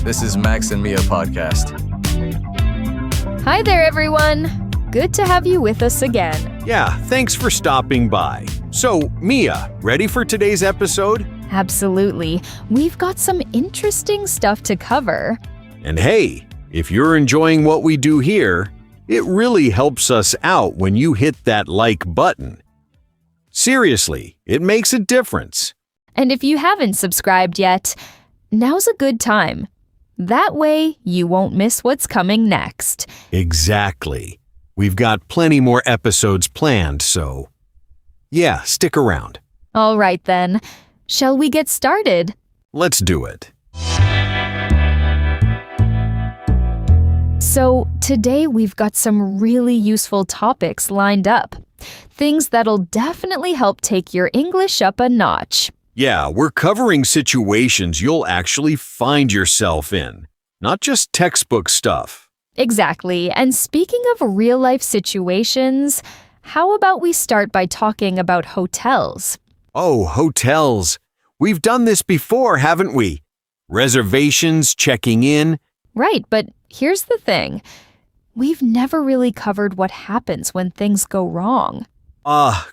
This is Max and Mia podcast. Hi there, everyone. Good to have you with us again. Yeah, thanks for stopping by. So, Mia, ready for today's episode? Absolutely. We've got some interesting stuff to cover. And hey, if you're enjoying what we do here, it really helps us out when you hit that like button. Seriously, it makes a difference. And if you haven't subscribed yet, now's a good time. That way, you won't miss what's coming next. Exactly. We've got plenty more episodes planned, so yeah, stick around. All right then. Shall we get started? Let's do it. So, today we've got some really useful topics lined up. Things that'll definitely help take your English up a notch. Yeah, we're covering situations you'll actually find yourself in, not just textbook stuff. Exactly. And speaking of real-life situations, how about we start by talking about hotels? Oh, hotels. We've done this before, haven't we? Reservations, checking in. Right, but here's the thing. We've never really covered what happens when things go wrong.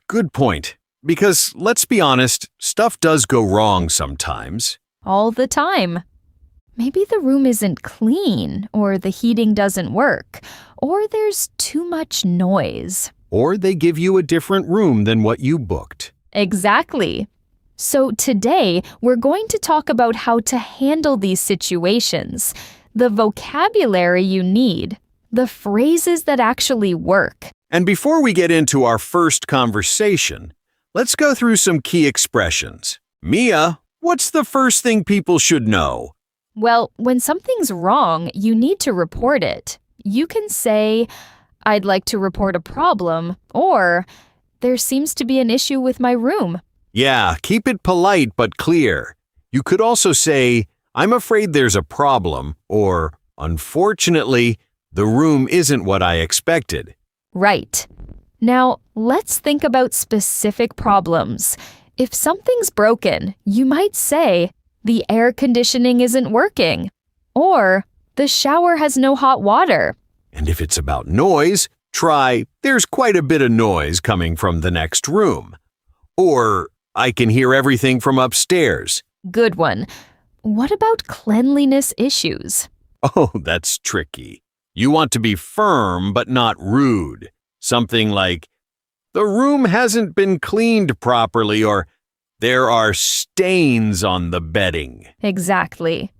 Good point. Because, let's be honest, stuff does go wrong sometimes. All the time. Maybe the room isn't clean, or the heating doesn't work, or there's too much noise. Or they give you a different room than what you booked. Exactly. So today, we're going to talk about how to handle these situations, the vocabulary you need, the phrases that actually work. And before we get into our first conversation, let's go through some key expressions. Mia, what's the first thing people should know? Well, when something's wrong, you need to report it. You can say, "I'd like to report a problem," or "There seems to be an issue with my room." Yeah, keep it polite but clear. You could also say, "I'm afraid there's a problem," or "Unfortunately, the room isn't what I expected." Right. Now, let's think about specific problems. If something's broken, you might say, "The air conditioning isn't working," or "The shower has no hot water." And if it's about noise, try, "There's quite a bit of noise coming from the next room." Or, "I can hear everything from upstairs." Good one. What about cleanliness issues? Oh, that's tricky. You want to be firm but not rude. Something like, "The room hasn't been cleaned properly," or "There are stains on the bedding." Exactly.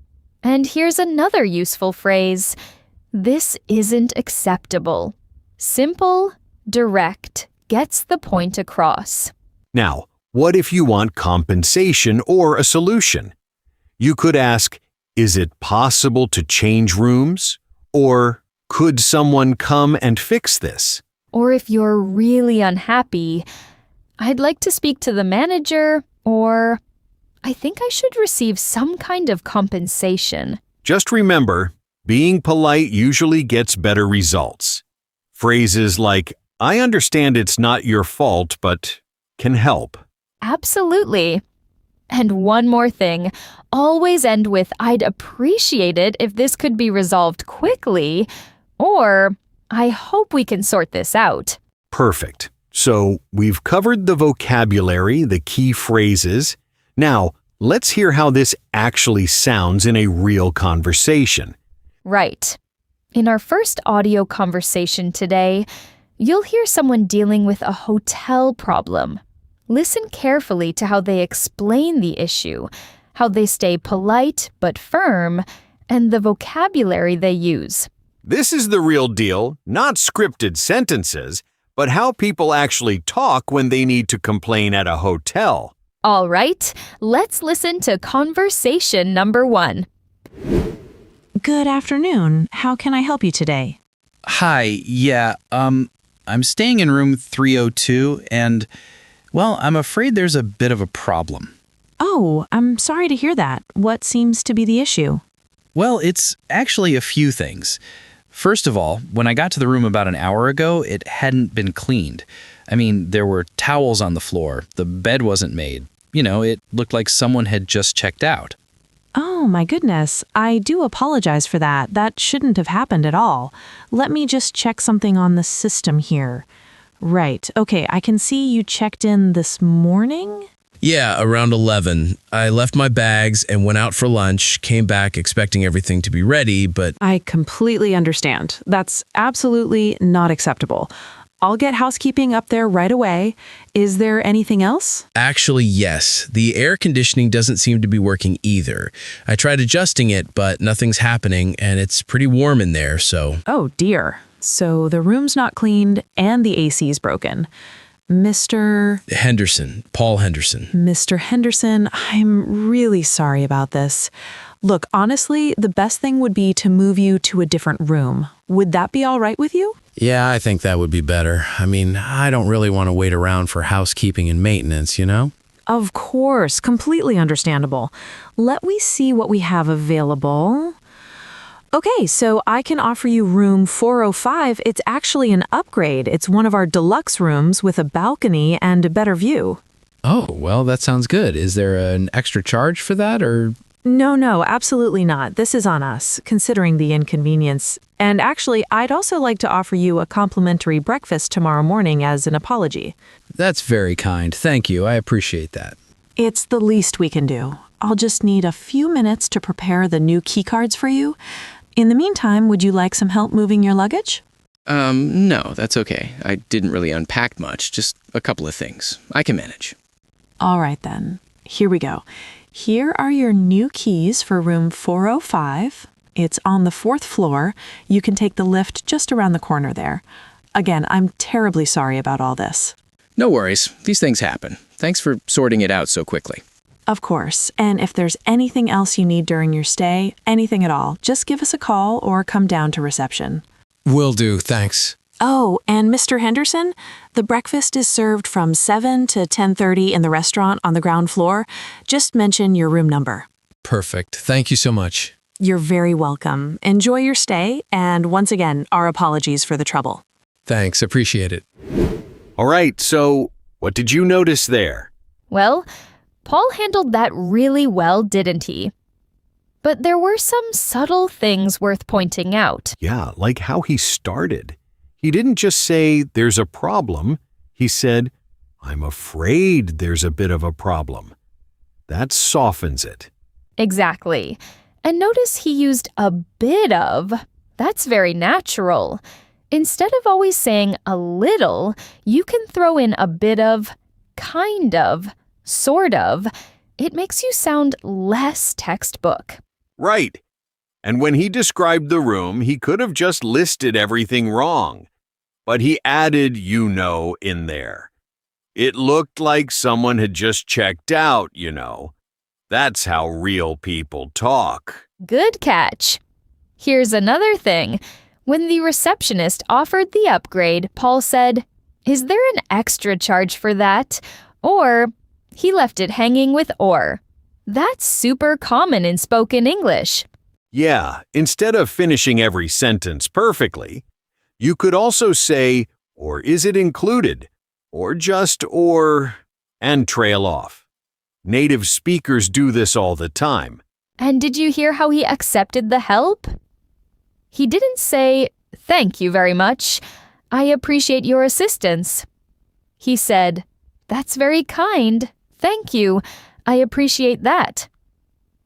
And here's another useful phrase. This isn't acceptable. Simple, direct, gets the point across. Now, what if you want compensation or a solution? You could ask, "Is it possible to change rooms?" Or, "Could someone come and fix this?" Or if you're really unhappy, "I'd like to speak to the manager," or "I think I should receive some kind of compensation." Just remember, being polite usually gets better results. Phrases like, "I understand it's not your fault, but can help." Absolutely. And one more thing, always end with "I'd appreciate it if this could be resolved quickly," or "I hope we can sort this out." Perfect. So we've covered the vocabulary, the key phrases. Now, let's hear how this actually sounds in a real conversation. Right. In our first audio conversation today, you'll hear someone dealing with a hotel problem. Listen carefully to how they explain the issue, how they stay polite but firm, and the vocabulary they use. This is the real deal, not scripted sentences, but how people actually talk when they need to complain at a hotel. All right, let's listen to conversation number 1. Good afternoon. How can I help you today? Hi, yeah, I'm staying in room 302 and, well, I'm afraid there's a bit of a problem. Oh, I'm sorry to hear that. What seems to be the issue? Well, it's actually a few things. First of all, when I got to the room about an hour ago, it hadn't been cleaned. I mean, there were towels on the floor, the bed wasn't made. You know, it looked like someone had just checked out. Oh, my goodness. I do apologize for that. That shouldn't have happened at all. Let me just check something on the system here. Right. Okay, I can see you checked in this morning? Yeah, around 11. I left my bags and went out for lunch, came back expecting everything to be ready, but I completely understand. That's absolutely not acceptable. I'll get housekeeping up there right away. Is there anything else? actually, yes. The air conditioning doesn't seem to be working either. I tried adjusting it, but nothing's happening, and it's pretty warm in there, so. Oh, dear. So the room's not cleaned and the AC's broken. Mr. Paul Henderson. Mr. Henderson, I'm really sorry about this. Look, honestly, the best thing would be to move you to a different room. Would that be all right with you? Yeah, I think that would be better. I mean, I don't really want to wait around for housekeeping and maintenance, you know? Of course, completely understandable. Let me see what we have available. Okay, so I can offer you room 405. It's actually an upgrade. It's one of our deluxe rooms with a balcony and a better view. Oh, well, that sounds good. Is there an extra charge for that, or? No, absolutely not. This is on us, considering the inconvenience. And actually, I'd also like to offer you a complimentary breakfast tomorrow morning as an apology. That's very kind. Thank you. I appreciate that. It's the least we can do. I'll just need a few minutes to prepare the new keycards for you. In the meantime, would you like some help moving your luggage? No, that's okay. I didn't really unpack much, just a couple of things. I can manage. All right then. Here we go. Here are your new keys for room 405. It's on the 4th floor. You can take the lift just around the corner there. Again, I'm terribly sorry about all this. No worries. These things happen. Thanks for sorting it out so quickly. Of course. And if there's anything else you need during your stay, anything at all, just give us a call or come down to reception. Will do, thanks. Oh, and Mr. Henderson, the breakfast is served from 7 to 10:30 in the restaurant on the ground floor. Just mention your room number. Perfect. Thank you so much. You're very welcome. Enjoy your stay, and once again, our apologies for the trouble. Thanks, appreciate it. All right, so what did you notice there? Well, Paul handled that really well, didn't he? But there were some subtle things worth pointing out. Yeah, like how he started. He didn't just say, there's a problem. He said, I'm afraid there's a bit of a problem. That softens it. Exactly. And notice he used a bit of. That's very natural. Instead of always saying a little, you can throw in a bit of, kind of, sort of. It makes you sound less textbook. Right. And when he described the room, he could have just listed everything wrong. But he added, in there. It looked like someone had just checked out, That's how real people talk. Good catch. Here's another thing. When the receptionist offered the upgrade, Paul said, "Is there an extra charge for that?" Or, he left it hanging with or. That's super common in spoken English. Yeah, instead of finishing every sentence perfectly, you could also say, or is it included? Or just or, and trail off. Native speakers do this all the time. And did you hear how he accepted the help? He didn't say, "Thank you very much. I appreciate your assistance." He said, "That's very kind. Thank you. I appreciate that."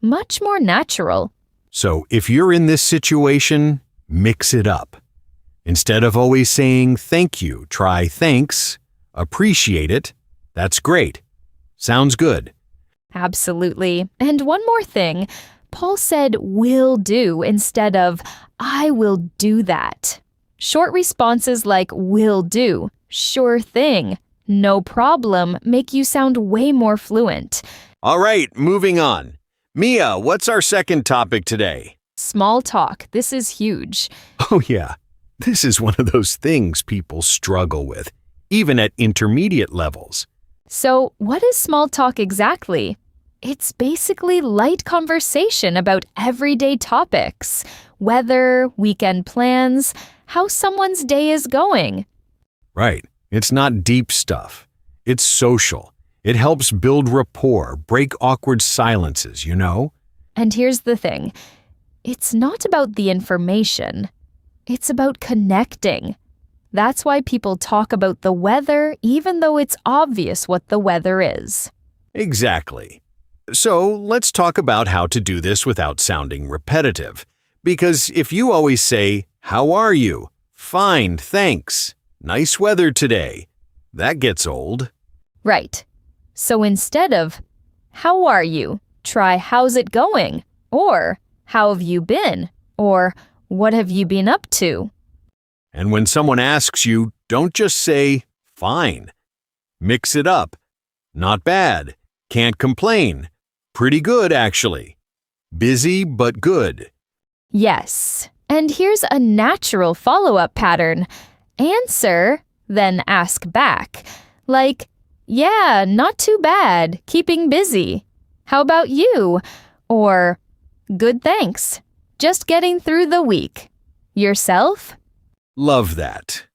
Much more natural. So if you're in this situation, mix it up. Instead of always saying thank you, try thanks, appreciate it. That's great. Sounds good. Absolutely. And one more thing. Paul said will do instead of I will do that. Short responses like will do, sure thing, no problem make you sound way more fluent. All right, moving on. Mia, what's our second topic today? Small talk. This is huge. Oh yeah, this is one of those things people struggle with, even at intermediate levels. So, what is small talk exactly? It's basically light conversation about everyday topics, weather, weekend plans, how someone's day is going. Right. It's not deep stuff. It's social. It helps build rapport, break awkward silences, And here's the thing. It's not about the information. It's about connecting. That's why people talk about the weather even though it's obvious what the weather is. Exactly. So let's talk about how to do this without sounding repetitive. Because if you always say, "How are you?" "Fine, thanks." "Nice weather today," that gets old. Right. So instead of, "How are you?" try, "How's it going?" Or, "How have you been?" Or, "What have you been up to?" And when someone asks you, don't just say, "Fine." Mix it up. "Not bad." "Can't complain." "Pretty good, actually." "Busy but good." Yes. And here's a natural follow-up pattern. Answer, then ask back. Like, "Yeah, not too bad. Keeping busy. How about you?" Or, "Good, thanks. Just getting through the week. Yourself?" Love that.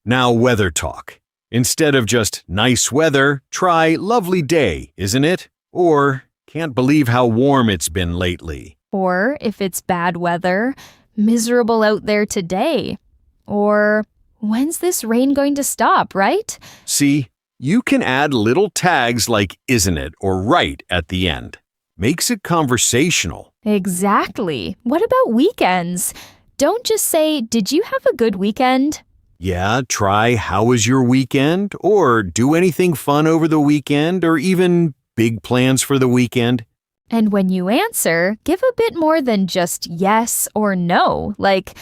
Now weather talk. Instead of just "nice weather," try "lovely day, isn't it?" Or "can't believe how warm it's been lately." Or, if it's bad weather, "miserable out there today." Or, "when's this rain going to stop," right? See, you can add little tags like "isn't it" or "right" at the end. Makes it conversational. Exactly. What about weekends? Don't just say, "Did you have a good weekend?" Yeah, try "how was your weekend?" or "do anything fun over the weekend?" or even "big plans for the weekend?" And when you answer, give a bit more than just yes or no, like,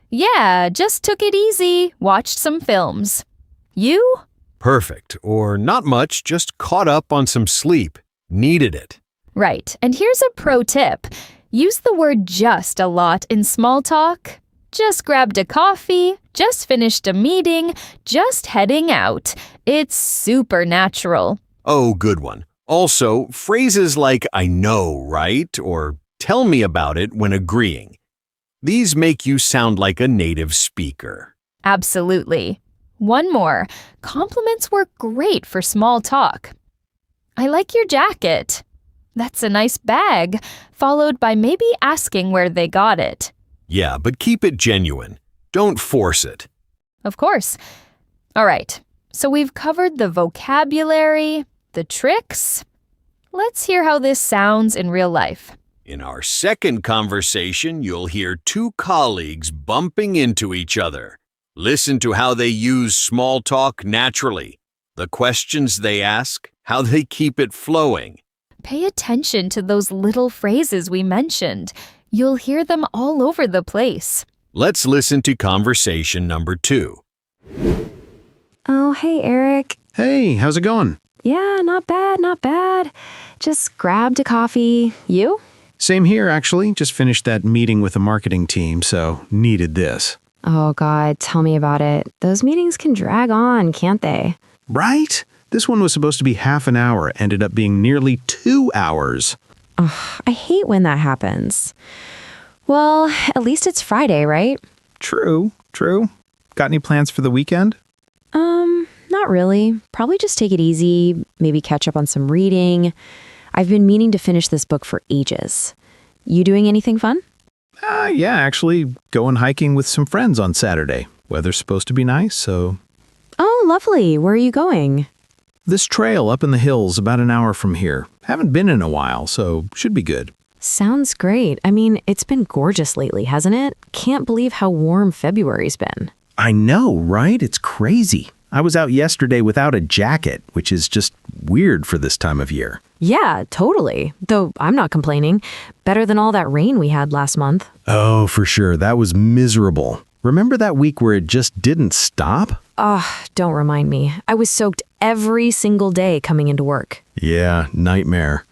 "Yeah, just took it easy, watched some films." You? Perfect. Or "not much, just caught up on some sleep. Needed it." Right. And here's a pro tip. Use the word "just" a lot in small talk. Just grabbed a coffee, just finished a meeting, just heading out. It's super natural. Oh, good one. Also, phrases like "I know, right?" or "tell me about it" when agreeing. These make you sound like a native speaker. Absolutely. One more. Compliments work great for small talk. "I like your jacket." "That's a nice bag," followed by maybe asking where they got it. Yeah, but keep it genuine. Don't force it. Of course. All right. So we've covered the vocabulary, the tricks. Let's hear how this sounds in real life. In our second conversation, you'll hear two colleagues bumping into each other. Listen to how they use small talk naturally, the questions they ask, how they keep it flowing. Pay attention to those little phrases we mentioned. You'll hear them all over the place. Let's listen to conversation number 2. Oh, hey, Eric. Hey, how's it going? Yeah, not bad, not bad. Just grabbed a coffee. You? Same here, actually. Just finished that meeting with the marketing team, so needed this. Oh, God, tell me about it. Those meetings can drag on, can't they? Right? This one was supposed to be half an hour, ended up being nearly 2 hours. Ugh, I hate when that happens. Well, at least it's Friday, right? True. Got any plans for the weekend? Not really. Probably just take it easy, maybe catch up on some reading. I've been meaning to finish this book for ages. You doing anything fun? Yeah, actually, going hiking with some friends on Saturday. Weather's supposed to be nice, so... Oh, lovely. Where are you going? This trail up in the hills about an hour from here. Haven't been in a while, so should be good. Sounds great. I mean, it's been gorgeous lately, hasn't it? Can't believe how warm February's been. I know, right? It's crazy. I was out yesterday without a jacket, which is just weird for this time of year. Yeah, totally. Though I'm not complaining. Better than all that rain we had last month. Oh, for sure. That was miserable. Remember that week where it just didn't stop? Don't remind me. I was soaked every single day coming into work. Yeah, nightmare.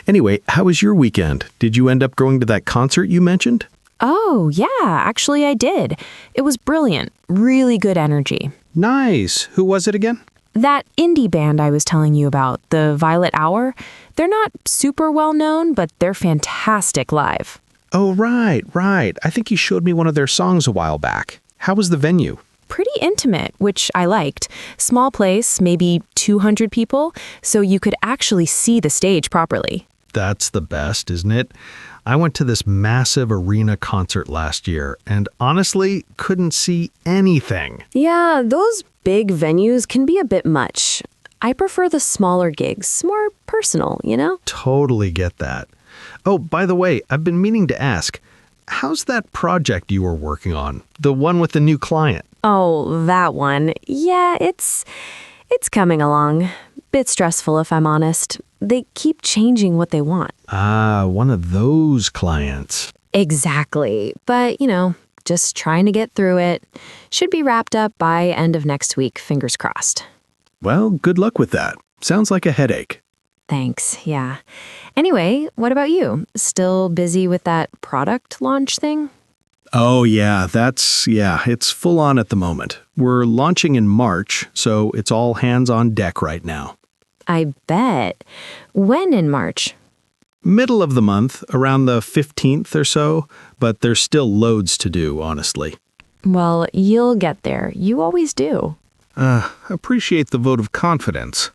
Anyway, how was your weekend? Did you end up going to that concert you mentioned? Oh, yeah, actually I did. It was brilliant. Really good energy. Nice. Who was it again? That indie band I was telling you about, the Violet Hour, they're not super well known, but they're fantastic live. Oh, right. I think you showed me one of their songs a while back. How was the venue? Pretty intimate, which I liked. Small place, maybe 200 people, so you could actually see the stage properly. That's the best, isn't it? I went to this massive arena concert last year and honestly couldn't see anything. Yeah, those big venues can be a bit much. I prefer the smaller gigs, more personal, you know? Totally get that. Oh, by the way, I've been meaning to ask, how's that project you were working on? The one with the new client? Oh, that one. Yeah, it's coming along. Bit stressful, if I'm honest. They keep changing what they want. Ah, one of those clients. Exactly. But, just trying to get through it. Should be wrapped up by end of next week, fingers crossed. Well, good luck with that. Sounds like a headache. Thanks, yeah. Anyway, what about you? Still busy with that product launch thing? Oh, yeah, it's full on at the moment. We're launching in March, so it's all hands on deck right now. I bet. When in March? Middle of the month, around the 15th or so, but there's still loads to do, honestly. Well, you'll get there. You always do. Appreciate the vote of confidence.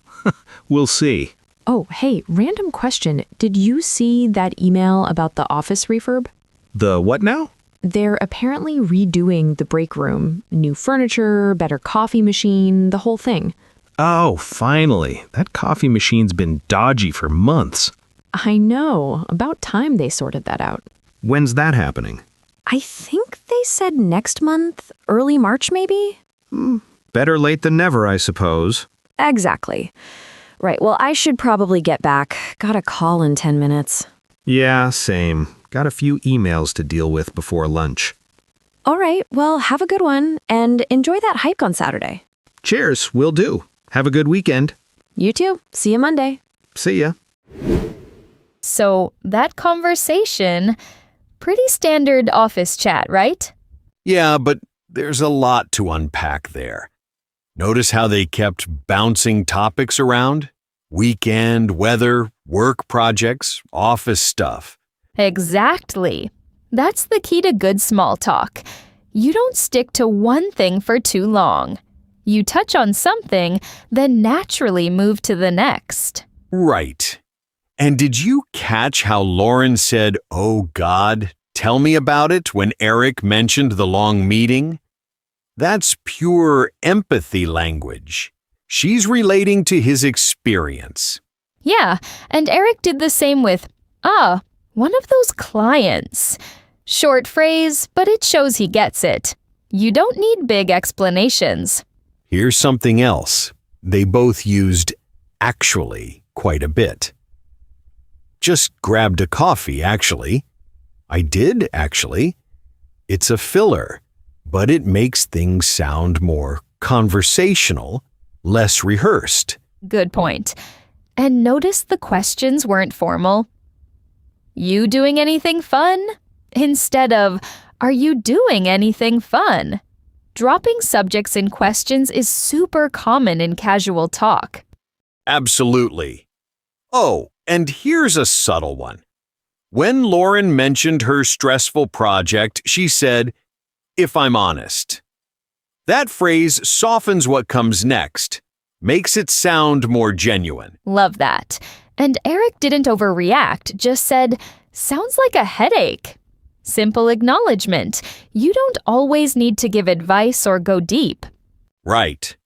We'll see. Oh, hey, random question. Did you see that email about the office refurb? The what now? They're apparently redoing the break room. New furniture, better coffee machine, the whole thing. Oh, finally. That coffee machine's been dodgy for months. I know. About time they sorted that out. When's that happening? I think they said next month, early March maybe? Better late than never, I suppose. Exactly. Right, well, I should probably get back. Got a call in 10 minutes. Yeah, same. Got a few emails to deal with before lunch. All right, well, have a good one, and enjoy that hike on Saturday. Cheers, will do. Have a good weekend. You too. See you Monday. See ya. So, that conversation, pretty standard office chat, right? Yeah, but there's a lot to unpack there. Notice how they kept bouncing topics around? Weekend, weather, work projects, office stuff. Exactly. That's the key to good small talk. You don't stick to one thing for too long. You touch on something, then naturally move to the next. Right. And did you catch how Lauren said, "Oh God, tell me about it," when Eric mentioned the long meeting? That's pure empathy language. She's relating to his experience. Yeah, and Eric did the same with, one of those clients. Short phrase, but it shows he gets it. You don't need big explanations. Here's something else. They both used actually quite a bit. Just grabbed a coffee, actually. I did, actually. It's a filler, but it makes things sound more conversational, less rehearsed. Good point. And notice the questions weren't formal. You doing anything fun? Instead of, are you doing anything fun? Dropping subjects in questions is super common in casual talk. Absolutely. Oh, and here's a subtle one. When Lauren mentioned her stressful project, she said, "If I'm honest." That phrase softens what comes next, makes it sound more genuine. Love that. And Eric didn't overreact, just said, sounds like a headache. Simple acknowledgement. You don't always need to give advice or go deep. Right.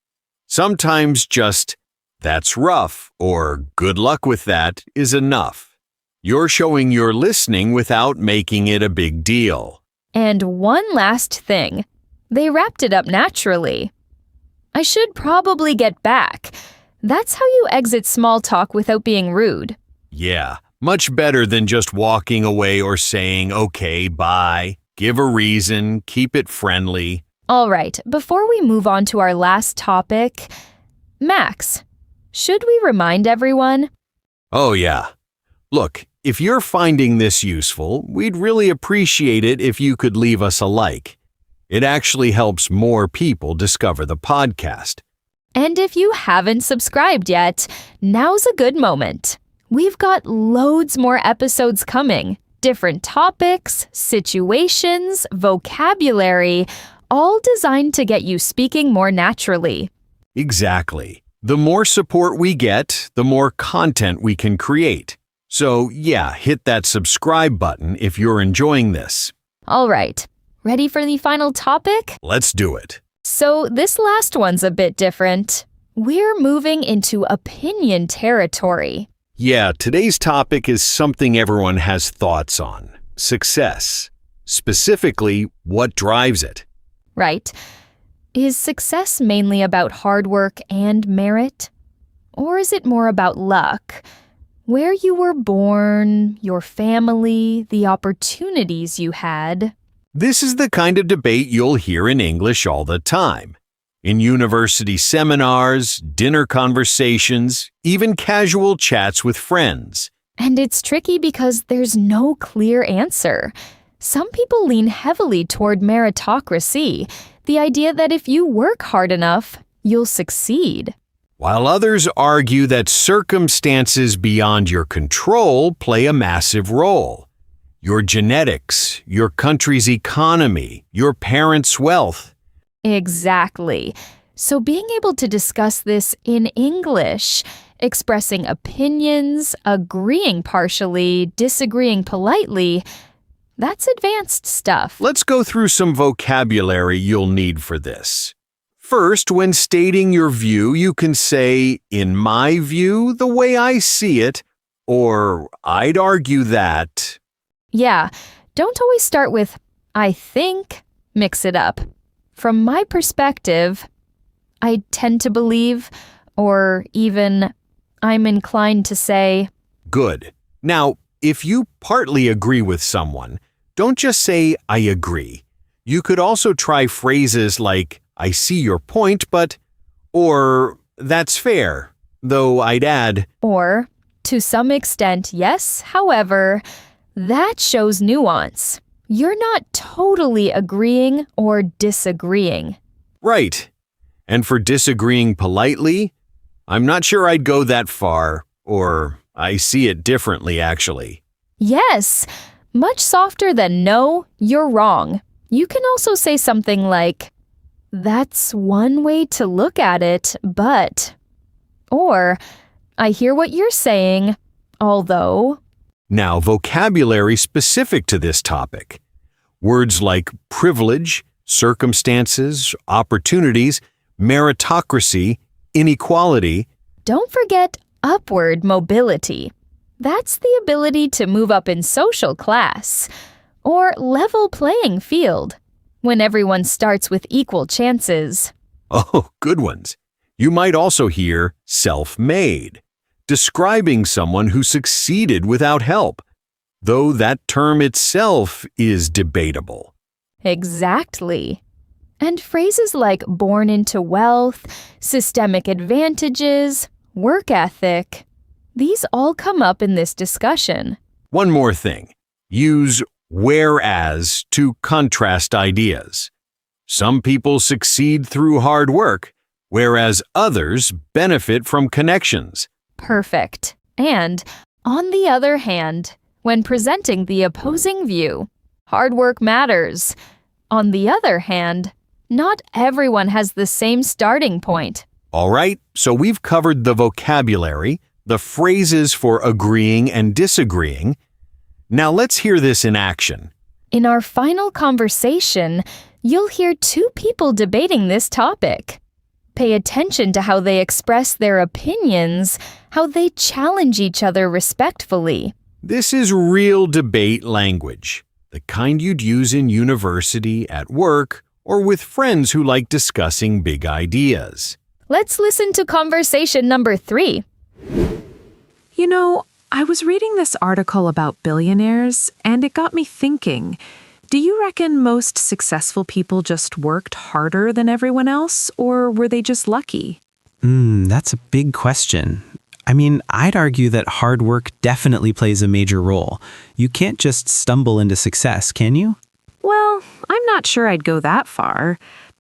Sometimes just, "That's rough," or "Good luck with that," is enough. You're showing you're listening without making it a big deal. And one last thing. They wrapped it up naturally. I should probably get back. That's how you exit small talk without being rude. Yeah, much better than just walking away or saying, "Okay, bye." Give a reason, keep it friendly. All right, before we move on to our last topic, Max, should we remind everyone? Oh yeah. Look, if you're finding this useful, we'd really appreciate it if you could leave us a like. It actually helps more people discover the podcast. And if you haven't subscribed yet, now's a good moment. We've got loads more episodes coming. Different topics, situations, vocabulary, all designed to get you speaking more naturally. Exactly. The more support we get, the more content we can create. So yeah, hit that subscribe button if you're enjoying this. All right, ready for the final topic? Let's do it. So this last one's a bit different. We're moving into opinion territory. Yeah, today's topic is something everyone has thoughts on. Success. Specifically, what drives it. Right. Is success mainly about hard work and merit? Or is it more about luck? Where you were born, your family, the opportunities you had? This is the kind of debate you'll hear in English all the time. In university seminars, dinner conversations, even casual chats with friends. And it's tricky because there's no clear answer. Some people lean heavily toward meritocracy, the idea that if you work hard enough, you'll succeed. While others argue that circumstances beyond your control play a massive role. Your genetics, your country's economy, your parents' wealth. Exactly. So being able to discuss this in English, expressing opinions, agreeing partially, disagreeing politely, that's advanced stuff. Let's go through some vocabulary you'll need for this. First, when stating your view, you can say, in my view, the way I see it, or I'd argue that. Yeah, don't always start with, I think, mix it up. From my perspective, I tend to believe, or even, I'm inclined to say. Good. Now, if you partly agree with someone, don't just say, I agree. You could also try phrases like, I see your point, but, or, that's fair, though I'd add. Or, to some extent, yes, however, that shows nuance. You're not totally agreeing or disagreeing. Right. And for disagreeing politely, I'm not sure I'd go that far, or I see it differently, actually. Yes, much softer than no, you're wrong. You can also say something like, that's one way to look at it, but. Or, I hear what you're saying, although. Now, vocabulary specific to this topic. Words like privilege, circumstances, opportunities, meritocracy, inequality. Don't forget upward mobility. That's the ability to move up in social class, or level playing field, when everyone starts with equal chances. Oh, good ones. You might also hear self-made, describing someone who succeeded without help, though that term itself is debatable. Exactly. And phrases like born into wealth, systemic advantages, work ethic, these all come up in this discussion. One more thing. Use whereas to contrast ideas. Some people succeed through hard work, whereas others benefit from connections. Perfect. And, on the other hand, when presenting the opposing view, hard work matters. On the other hand, not everyone has the same starting point. All right, so we've covered the vocabulary, the phrases for agreeing and disagreeing. Now let's hear this in action. In our final conversation, you'll hear two people debating this topic. Pay attention to how they express their opinions, how they challenge each other respectfully. This is real debate language, the kind you'd use in university, at work, or with friends who like discussing big ideas. Let's listen to conversation number 3. You know, I was reading this article about billionaires, and it got me thinking. Do you reckon most successful people just worked harder than everyone else, or were they just lucky? That's a big question. I mean, I'd argue that hard work definitely plays a major role. You can't just stumble into success, can you? Well, I'm not sure I'd go that far.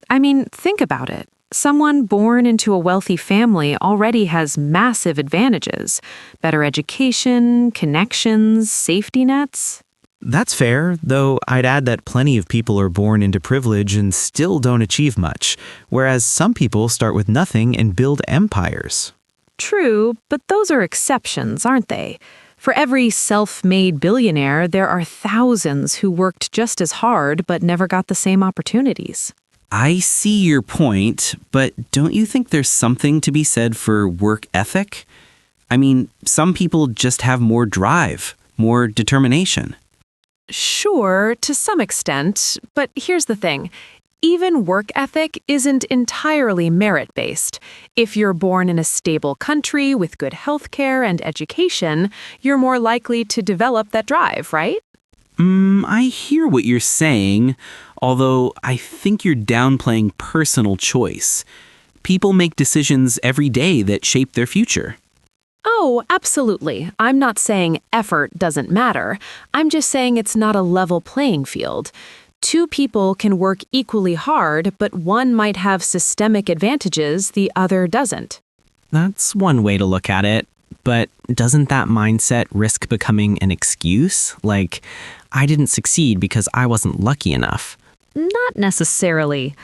I mean, think about it. Someone born into a wealthy family already has massive advantages. Better education, connections, safety nets. That's fair, though I'd add that plenty of people are born into privilege and still don't achieve much, whereas some people start with nothing and build empires. True, but those are exceptions, aren't they? For every self-made billionaire, there are thousands who worked just as hard but never got the same opportunities. I see your point, but don't you think there's something to be said for work ethic? I mean, some people just have more drive, more determination. Sure, to some extent, but here's the thing. Even work ethic isn't entirely merit-based. If you're born in a stable country with good healthcare and education, you're more likely to develop that drive, right? I hear what you're saying, although I think you're downplaying personal choice. People make decisions every day that shape their future. Oh, absolutely. I'm not saying effort doesn't matter. I'm just saying it's not a level playing field. Two people can work equally hard, but one might have systemic advantages the other doesn't. That's one way to look at it. But doesn't that mindset risk becoming an excuse? Like, I didn't succeed because I wasn't lucky enough. Not necessarily.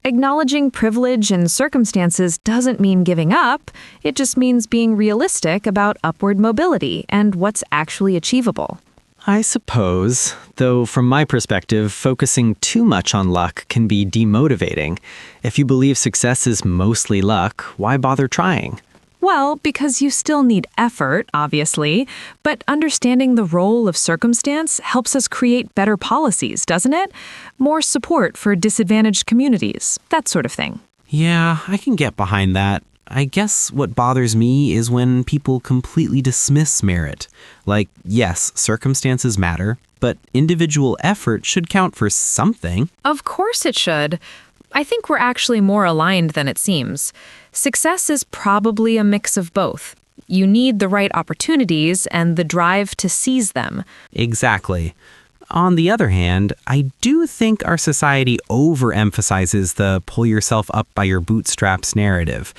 Acknowledging privilege and circumstances doesn't mean giving up. It just means being realistic about upward mobility and what's actually achievable. I suppose, though from my perspective, focusing too much on luck can be demotivating. If you believe success is mostly luck, why bother trying? Well, because you still need effort, obviously, but understanding the role of circumstance helps us create better policies, doesn't it? More support for disadvantaged communities, that sort of thing. Yeah, I can get behind that. I guess what bothers me is when people completely dismiss merit. Like, yes, circumstances matter, but individual effort should count for something. Of course it should. I think we're actually more aligned than it seems. Success is probably a mix of both. You need the right opportunities and the drive to seize them. Exactly. On the other hand, I do think our society overemphasizes the pull yourself up by your bootstraps narrative.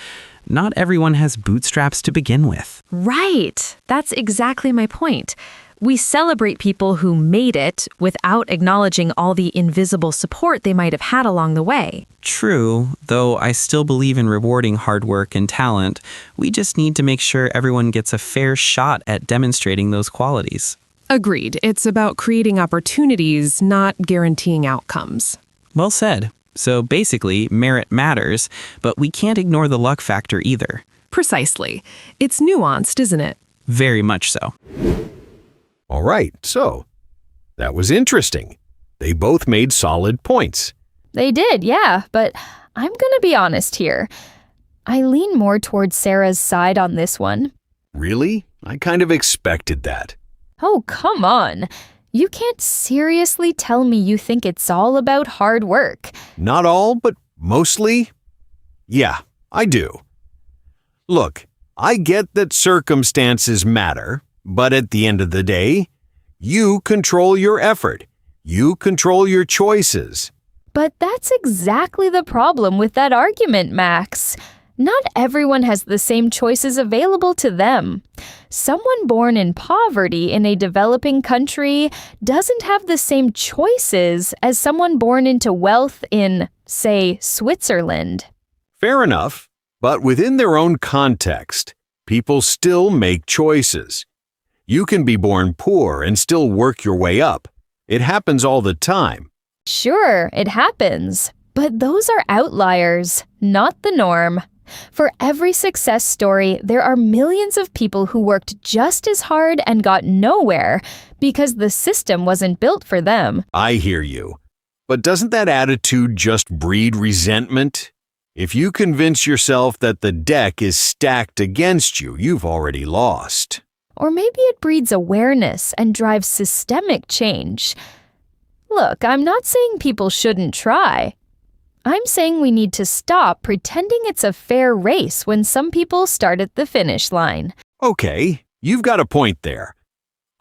Not everyone has bootstraps to begin with. Right. That's exactly my point. We celebrate people who made it without acknowledging all the invisible support they might have had along the way. True, though I still believe in rewarding hard work and talent. We just need to make sure everyone gets a fair shot at demonstrating those qualities. Agreed. It's about creating opportunities, not guaranteeing outcomes. Well said. So basically, merit matters, but we can't ignore the luck factor either. Precisely. It's nuanced, isn't it? Very much so. All right, so that was interesting. They both made solid points. They did, yeah, but I'm gonna be honest here. I lean more towards Sarah's side on this one. Really? I kind of expected that. Oh, come on. You can't seriously tell me you think it's all about hard work. Not all, but mostly? Yeah, I do. Look, I get that circumstances matter, but at the end of the day, you control your effort. You control your choices. But that's exactly the problem with that argument, Max. Not everyone has the same choices available to them. Someone born in poverty in a developing country doesn't have the same choices as someone born into wealth in, say, Switzerland. Fair enough, but within their own context, people still make choices. You can be born poor and still work your way up. It happens all the time. Sure, it happens. But those are outliers, not the norm. For every success story, there are millions of people who worked just as hard and got nowhere because the system wasn't built for them. I hear you. But doesn't that attitude just breed resentment? If you convince yourself that the deck is stacked against you, you've already lost. Or maybe it breeds awareness and drives systemic change. Look, I'm not saying people shouldn't try. I'm saying we need to stop pretending it's a fair race when some people start at the finish line. Okay, you've got a point there.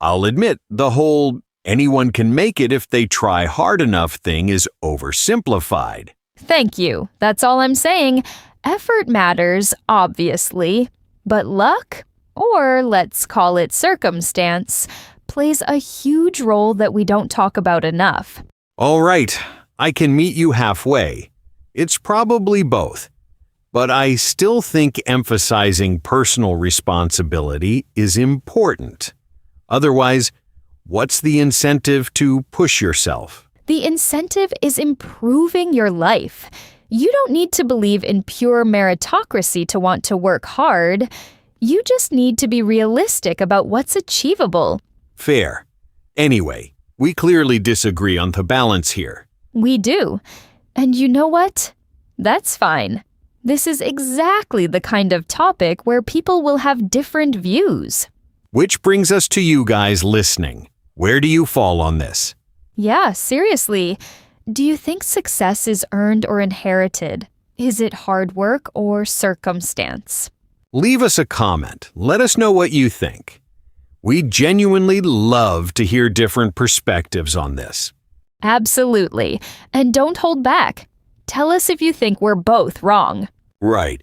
I'll admit the whole anyone can make it if they try hard enough thing is oversimplified. Thank you. That's all I'm saying. Effort matters, obviously, but luck, or let's call it circumstance, plays a huge role that we don't talk about enough. All right, I can meet you halfway. It's probably both. But I still think emphasizing personal responsibility is important. Otherwise, what's the incentive to push yourself? The incentive is improving your life. You don't need to believe in pure meritocracy to want to work hard. You just need to be realistic about what's achievable. Fair. Anyway, we clearly disagree on the balance here. We do. And you know what? That's fine. This is exactly the kind of topic where people will have different views. Which brings us to you guys listening. Where do you fall on this? Yeah, seriously. Do you think success is earned or inherited? Is it hard work or circumstance? Leave us a comment. Let us know what you think. We genuinely love to hear different perspectives on this. Absolutely. And don't hold back. Tell us if you think we're both wrong. Right.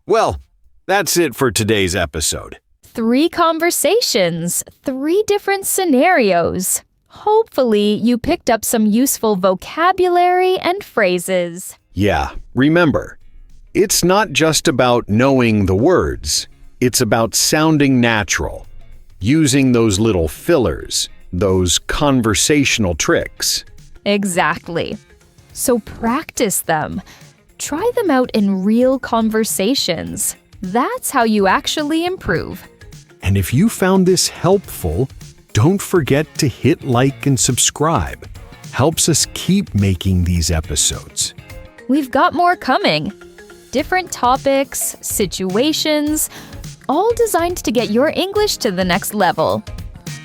Well, that's it for today's episode. 3 conversations, 3 different scenarios. Hopefully, you picked up some useful vocabulary and phrases. Yeah, remember, it's not just about knowing the words. It's about sounding natural, using those little fillers, those conversational tricks. Exactly. So practice them. Try them out in real conversations. That's how you actually improve. And if you found this helpful, don't forget to hit like and subscribe. Helps us keep making these episodes. We've got more coming. Different topics, situations, all designed to get your English to the next level.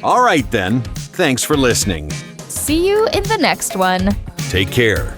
All right then, thanks for listening. See you in the next one. Take care.